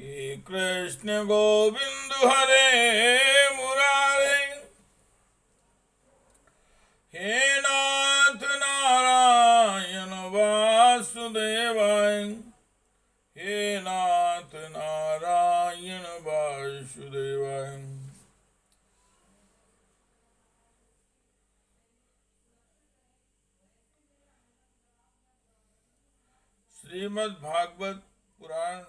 हे कृष्ण गोविंद हरे मुरारे, हे नाथ नारायण वासुदेवाय, हे नाथ नारायण वासुदेवाय। श्रीमद् भागवत पुराण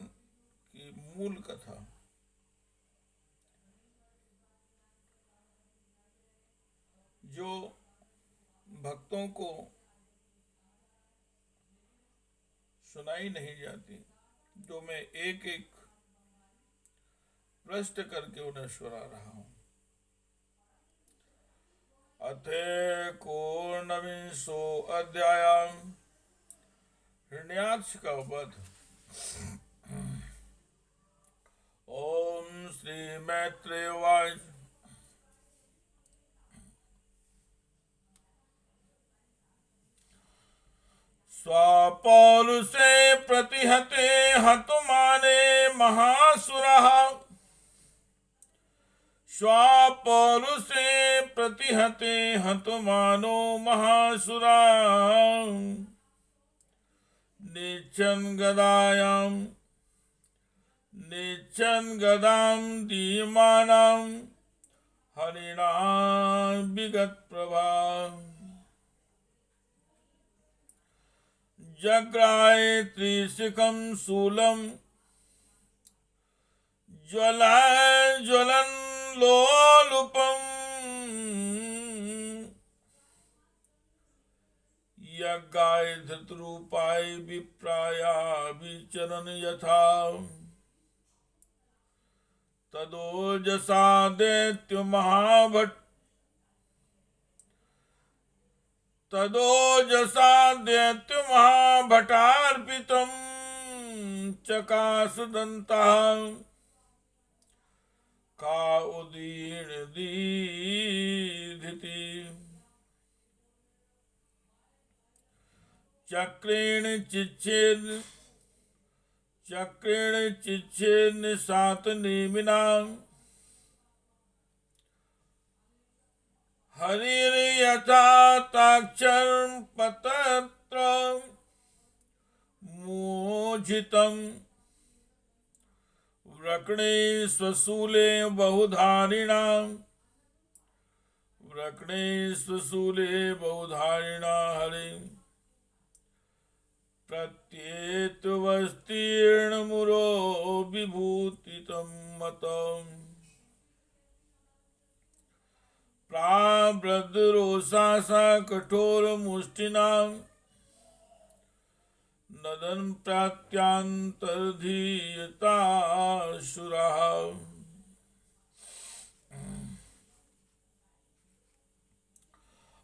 की मूल कथा। जो भक्तों को सुनाई नहीं जाती, जो मैं एक एक प्रश्न करके उन्हें सुना रहा हूं। अथे कोनविंशो अध्याय, हिरण्याक्ष का वध। ओम श्री मैत्रेय उवाच। स्वपौरुषे प्रतिहते हतुमाने महासुरः, स्वपौरुषे प्रतिहते हतुमानो महासुरः, निच्छन् गदां दीयमानं हरिणा विगतप्रभा, जग्राहे त्रिशिखं शूलं ज्वलन् लोलुपम्, यज्ञाय धृतरूपाय विप्राया विचरन् यथा, तदोजसा दैत्यो महाभटार्पितं चकासदन्तः, का उदीर्णदीधिति, चक्रेण चिच्छेद निशातनेमिना, हरिर्यथा ताक्षरपतत्र मोहितं, व्रकणे स्वशूले बहुधारिणा हरि, प्रत्येतवस्तीर्णमुरो विभूतितं मतम्, प्रावृद्धरोषसा कठोरमुष्टिना, नदन् प्रत्यान्तर्धीयतासुरः।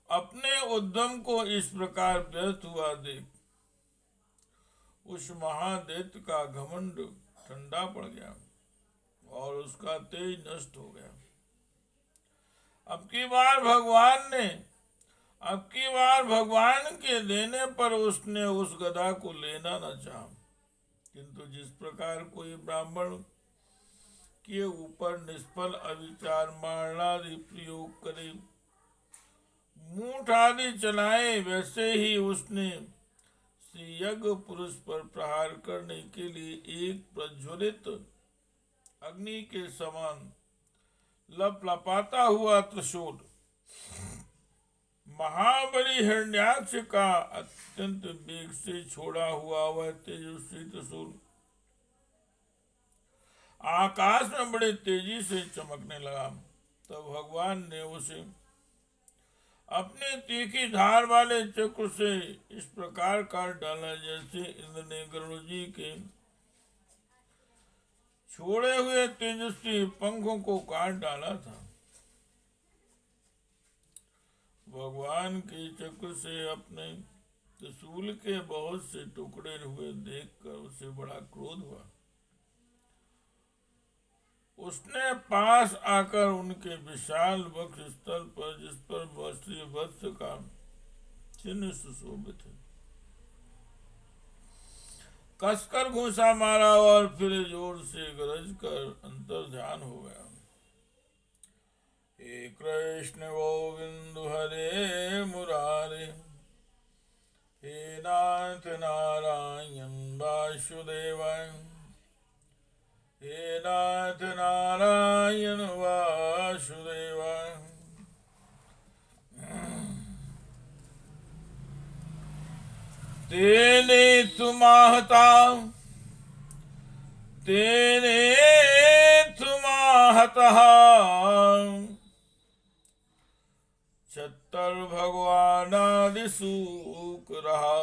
अपने उद्यम को इस प्रकार व्यर्थ हुआ देख उस महादैत्य का घमंड ठंडा पड़ गया और उसका तेज नष्ट हो गया। अब की बार भगवान के देने पर उसने उस गदा को लेना न चाहा, किंतु जिस प्रकार कोई ब्राह्मण के ऊपर निष्फल अविचार मारणादि प्रयोग करे, मूठ आदि चलाए, वैसे ही उसने श्री यज्ञ पुरुष पर प्रहार करने के लिए एक प्रज्वलित अग्नि के समान लपलपाता हुआ त्रिशूल महाबली हिरण्याक्ष का अत्यंत वेग से छोड़ा हुआ वह तेजस्वी त्रिशूल आकाश में बड़े तेजी से चमकने लगा। तब भगवान ने उसे अपने तीखी धार वाले चक्र से इस प्रकार काट डाला जैसे इंद्र ने गरुड़ जी के छोड़े हुए तेजस्वी पंखों को काट डाला था। भगवान के चक्र से अपने त्रिशूल के बहुत से टुकड़े हुए देखकर उसे बड़ा क्रोध हुआ। उसने पास आकर उनके विशाल वक्ष स्थल पर, जिस पर श्री वत्स का चिन्ह सुशोभित है, कसकर घूंसा मारा और फिर जोर से गरज कर अंतर ध्यान हो गया। हे कृष्ण गोविंद हरे मुरारे, हे नाथ नारायण वासुदेवाय, हे नाथ नारायण वासुदेवाय। तेने तुमाहता तेने तुमाहतः छत्तर भगवानादिसूक रहा,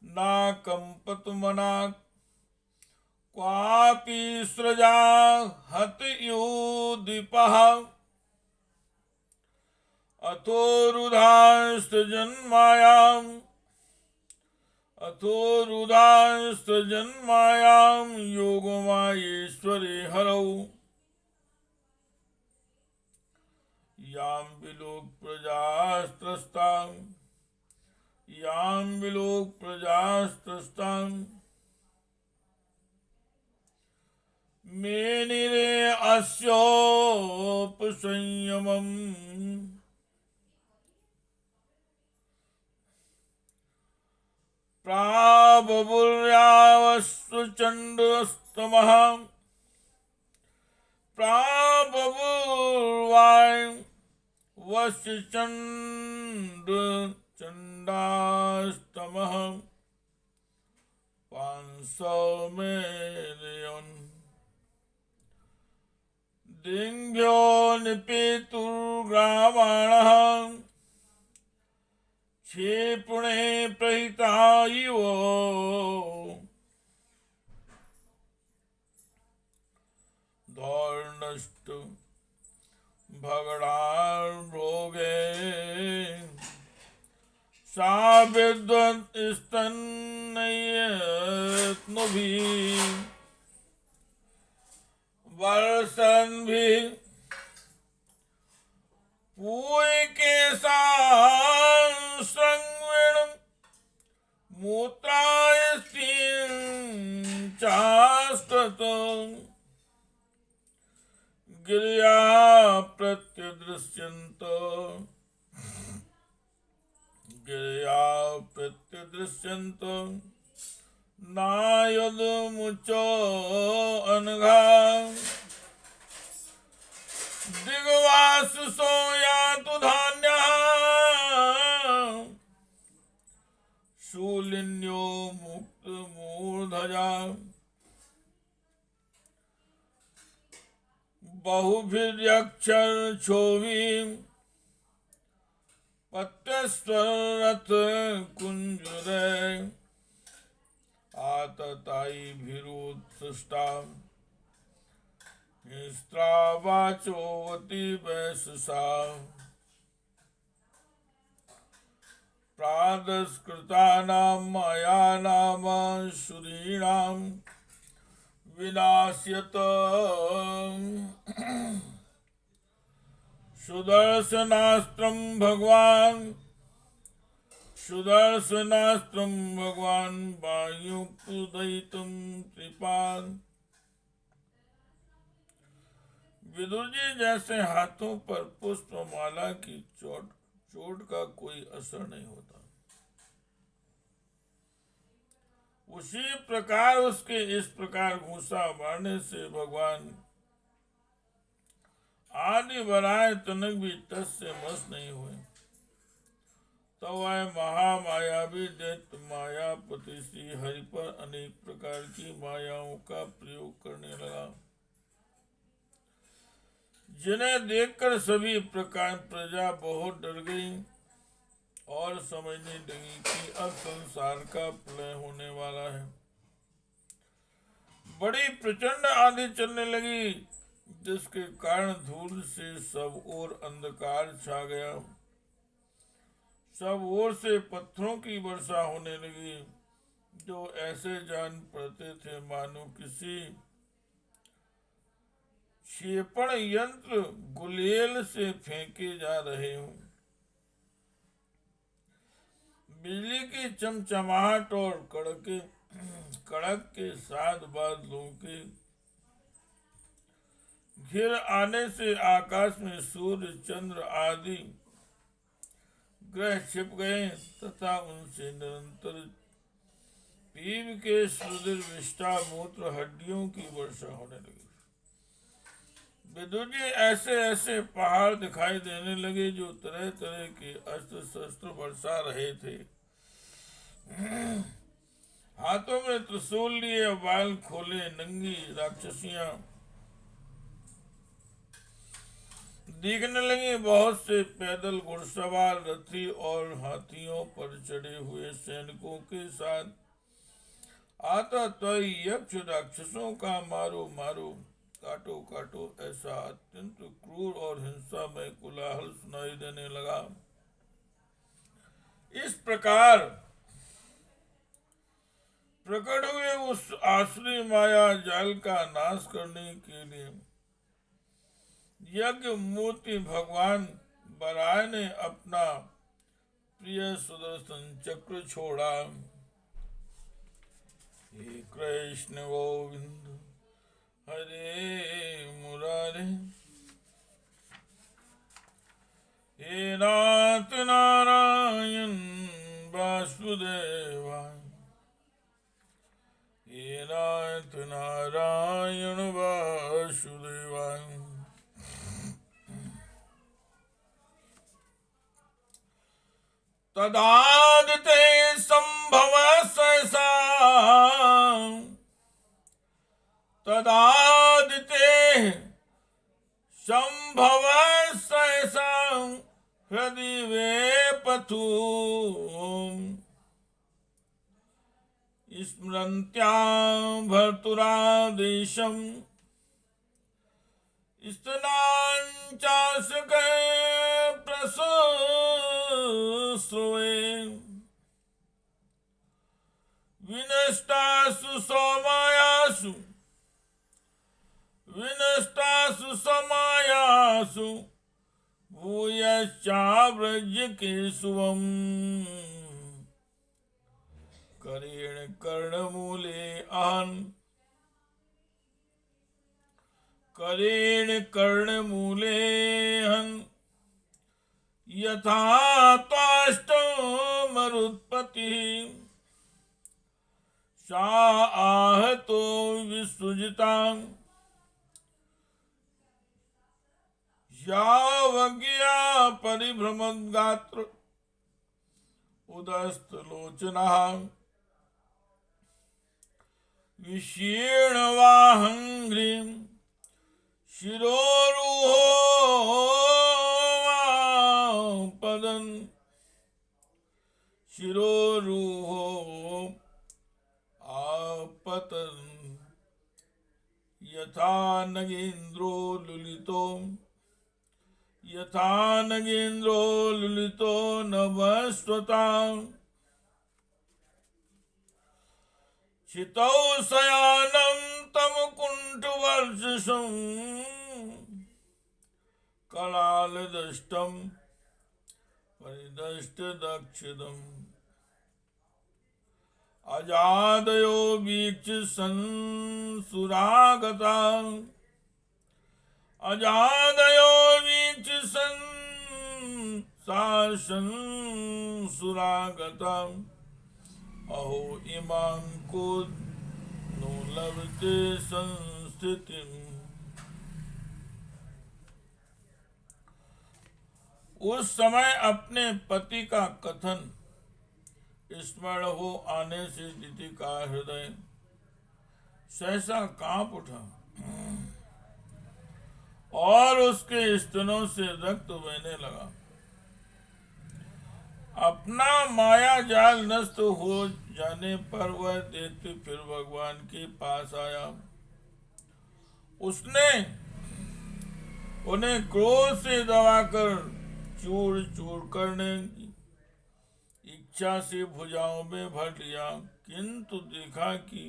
ना कंपत मना क्वापि सृजा हत युदीपः, अथो रुधास्त जन्मायाम योगमायेश्वरे हरौ, याम विलोक प्रजास्त्रस्तां मेनिरे अस्योपसंयमम्, प्राबुर्यावस्तु चंडस्तमः, प्राबुर्वाय वस्य चंडास्तमः, 500 मेरियन दिंभ्यो निपेतुर्ग्रावाणः, क्षेपणे प्रहिता इव, दौर्नष्ट भगडार्भोगे, सा विद्वत् स्तन्नयत्नुभिः, वर्षन्भिः पूयिकेशांश्रवण मूत्रायस्तीं चास्कृतो, गिर्या प्रत्यदृश्यन्तो नायदमुचो अनघा, दिग्वासुसो यातु धान्यः, शूलिन्यो मुक्त मूर्धजा, बहुभिर्यक्षर क्षोभी, पत्यस्वरथ कुंजरे, आतताई भिरुत्सृष्टा, स्त्रावाचोवती वैशसा, प्रादस्कृतानां मायानां शूरीणां विनाश्यत, सुदर्शनास्त्रं भगवान वायुपुदयितं त्रिपाद। विदुर जी, जैसे हाथों पर पुष्पमाला की चोट का कोई असर नहीं होता, उसी प्रकार उसके इस प्रकार घूंसा मारने से भगवान आदि वराय तनक भी तस से मस नहीं हुए। तो वह महामायावी दैत्य मायापति श्री हरि पर अनेक प्रकार की मायाओं का प्रयोग करने लगा, जिन्हें देखकर सभी प्रकार प्रजा बहुत डर गई और समझने लगी कि अब संसार का प्रलय होने वाला है। बड़ी प्रचंड आंधी चलने लगी, जिसके कारण धूल से सब ओर अंधकार छा गया, सब ओर से पत्थरों की वर्षा होने लगी, जो ऐसे जान पड़ते थे मानो किसी क्षेपण यंत्र गुलेल से फेंके जा रहे हों। बिजली की चमचमाहट और कड़क के साथ बादलों के घिर आने से आकाश में सूर्य चंद्र आदि ग्रह छिप गए तथा उनसे निरंतर पीप के सुदृढ़ विष्टा मूत्र हड्डियों की वर्षा होने लगी। विद्युत जी ऐसे ऐसे पहाड़ दिखाई देने लगे जो तरह तरह के अस्त्र शस्त्र बरसा रहे थे। हाथों में त्रिशूल लिए बाल खोले नंगी राक्षसियां दिखने लगी। बहुत से पैदल घुड़सवार रथी और हाथियों पर चढ़े हुए सैनिकों के साथ आता तो यक्ष राक्षसों का मारो मारो काटो काटो ऐसा अत्यंत क्रूर और हिंसा में कोलाहल सुनाई देने लगा। इस प्रकार प्रकट हुए उस आसुरी माया जाल का नाश करने के लिए यज्ञ मूर्ति भगवान बराह ने अपना प्रिय सुदर्शन चक्र छोड़ा। हे कृष्ण गोविंद हरे मुरारे, हे नाथ नारायण वासुदेवाय, हे नाथ नारायण वासुदेवाय। तदादिते संभव सहसा, तदादिते संभव सहसा हृदि वेपथु स्मरन्त्यां भर्तुरादेशम् स्तनाञ्चासके प्रसुश्रुवे विनष्टासु सोमायासु विनष्टासु समायासु भूयश्चाव्रज केशवम् करेण कर्णमूले अहन् करेण कर्णमूले अहन् यथा त्वाष्टो मरुत्पत्तिः सा आहतो विसृजतां यावज्ञा परिभ्रमद्गात्र उदस्तलोचनः विशीर्णवाहङ्घ्रिं शिरोरुहो पदन् शिरोरुहो आपतन् यथा नगेन्द्रो लुलितो यथा नगेन्द्रो लुलितो नभस्वताम् चितौ शयानं तं कुण्ठवर्चसं कलालदष्टं परिदष्टदक्षिदम् अजादयो वीक्ष्य संसुरागता अजादयो वीक्ष्य संसुरागता अहो इमां को नो लभते संस्थितिम्। उस समय अपने पति का कथन स्मरण हो आने से दिति का हृदय सहसा कांप उठा और उसके स्तनों से रक्त बहने लगा। अपना माया जाल नष्ट हो जाने पर वह दैत्य फिर भगवान के पास आया। उसने उन्हें क्रोध से दबाकर चूर चूर करने की इच्छा से भुजाओं में भर लिया, किंतु देखा कि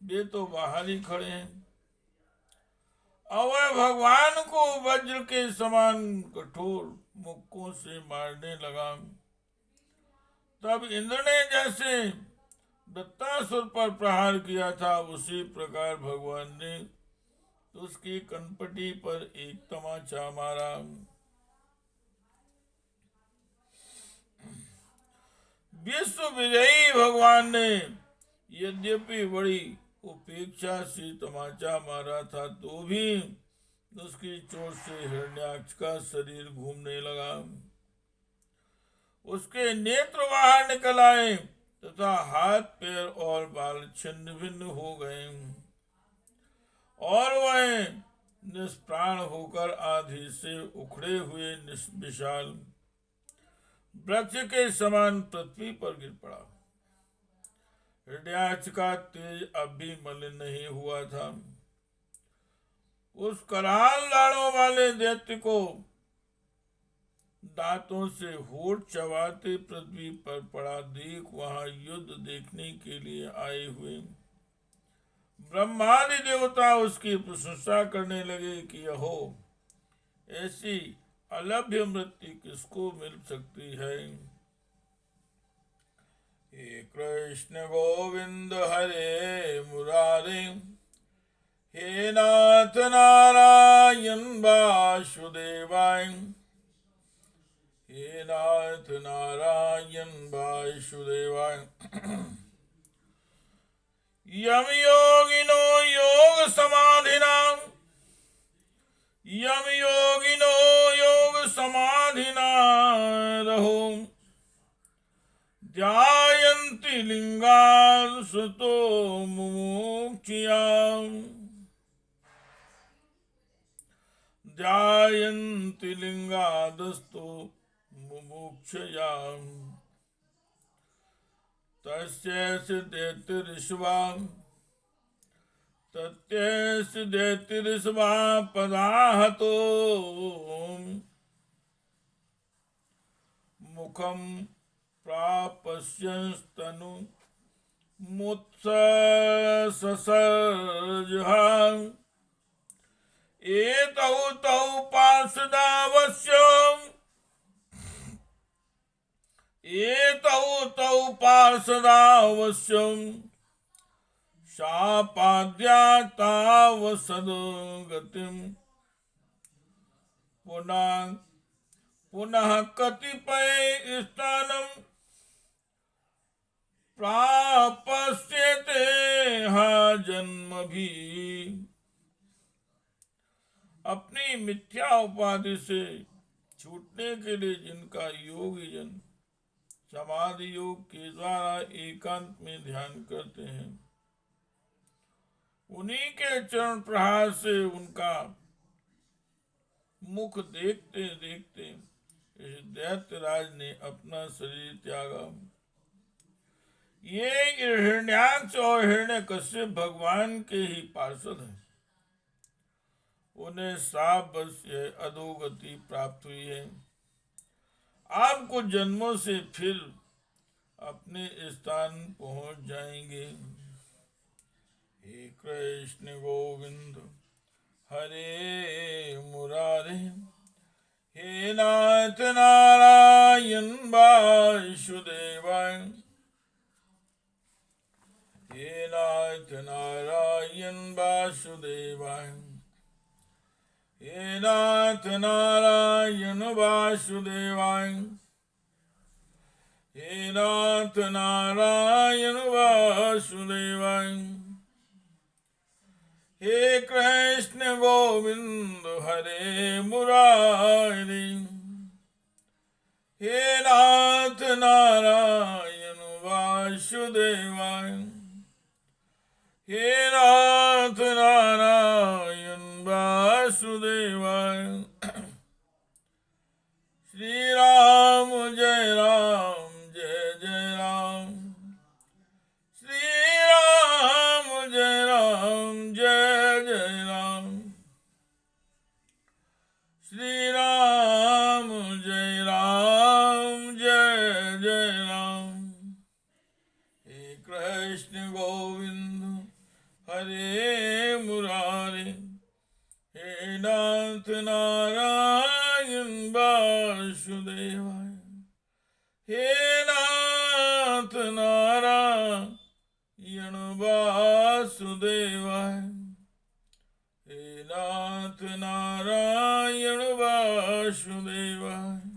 वे तो बाहर ही खड़े हैं। और वह भगवान को वज्र के समान कठोर मुक्कों से मारने लगा। तब इंद्र ने जैसे दत्तासुर पर प्रहार किया था, उसी प्रकार भगवान ने उसकी कनपटी पर एक तमाचा मारा। विश्व विजयी भगवान ने यद्यपि बड़ी उपेक्षा से तमाचा मारा था, तो भी उसकी चोट से हिरण्याक्ष का शरीर घूमने लगा। उसके नेत्र बाहर निकल आए तथा हाथ पैर और बाल छिन्न भिन्न हो गए और वह निष्प्राण होकर आधि से उखड़े हुए विशाल वृक्ष के समान पृथ्वी पर गिर पड़ा। हिरण्याक्ष का तेज अब भी मलिन नहीं हुआ था। उस कराल लाड़ों वाले दैत्य को दांतों से होठ चबाते पृथ्वी पर पड़ा देख वहां युद्ध देखने के लिए आए हुए ब्रह्मादि देवता उसकी प्रशंसा करने लगे कि यहो, ऐसी अलभ्य मृत्यु किसको मिल सकती है। हे कृष्ण गोविंद हरे मुरारे, हे नाथ नारायण वासुदेवाय, हे नाथ नारायण वासुदेवाय। यम योगिनो योग समाधिना, यम योगिनो योग समाधिना रहो, ध्यायन्ति लिंगान् सुतो मुमुक्षुयाम्, ध्यायन्ति लिंगादस्तो मुमुक्षुयाम्। तस्य दैत्यऋषभाम्, तस्य दैत्यऋषभा पदाहतो मुखम प्रापश्यस्तनु मुत्ससर्जहा, एतौ तौ पार्षदावश्यम्, एतौ तौ पार्षदावश्यम्, शापाद्या तावसद्गतिम्, पुनः पुनः कतिपय स्थानम् प्रापस्यते हा जन्म भी। अपनी मिथ्या उपाधि से छूटने के लिए जिनका योगी जन समाधि योग के द्वारा एकांत में ध्यान करते हैं, उन्हीं के चरण प्रहार से उनका मुख देखते देखते इस दैत्यराज ने अपना शरीर त्यागा। ये हिरण्याक्ष और हिरण्यकश्यप भगवान के ही पार्षद हैं। उन्हें साप बस अधोगति प्राप्त हुई है। आप कुछ जन्मों से फिर अपने स्थान पहुंच जाएंगे। हे कृष्ण गोविंद हरे मुरारे, हे नाथ नारायण वासुदेवाय, हे नाथ नारायण वासुदेवाय, हे नाथ नारायण वासुदेवाय, हे नाथ नारायण वासुदेवाय। हे कृष्ण गोविंद हरे मुरारी, हे नाथ नारायण वासुदेवाय, हे नाथ नारायण वासुदेवाय। श्री राम जय राम जय जय राम, श्री राम जय राम जय जय राम, श्री राम जय राम जय जय राम। हे कृष्ण गोविंद हरे मुरारी, हे नाथ नारायण वासुदेवाय, हे नाथ वासुदेवाय। हे नाथ नारायण वासुदेवाय।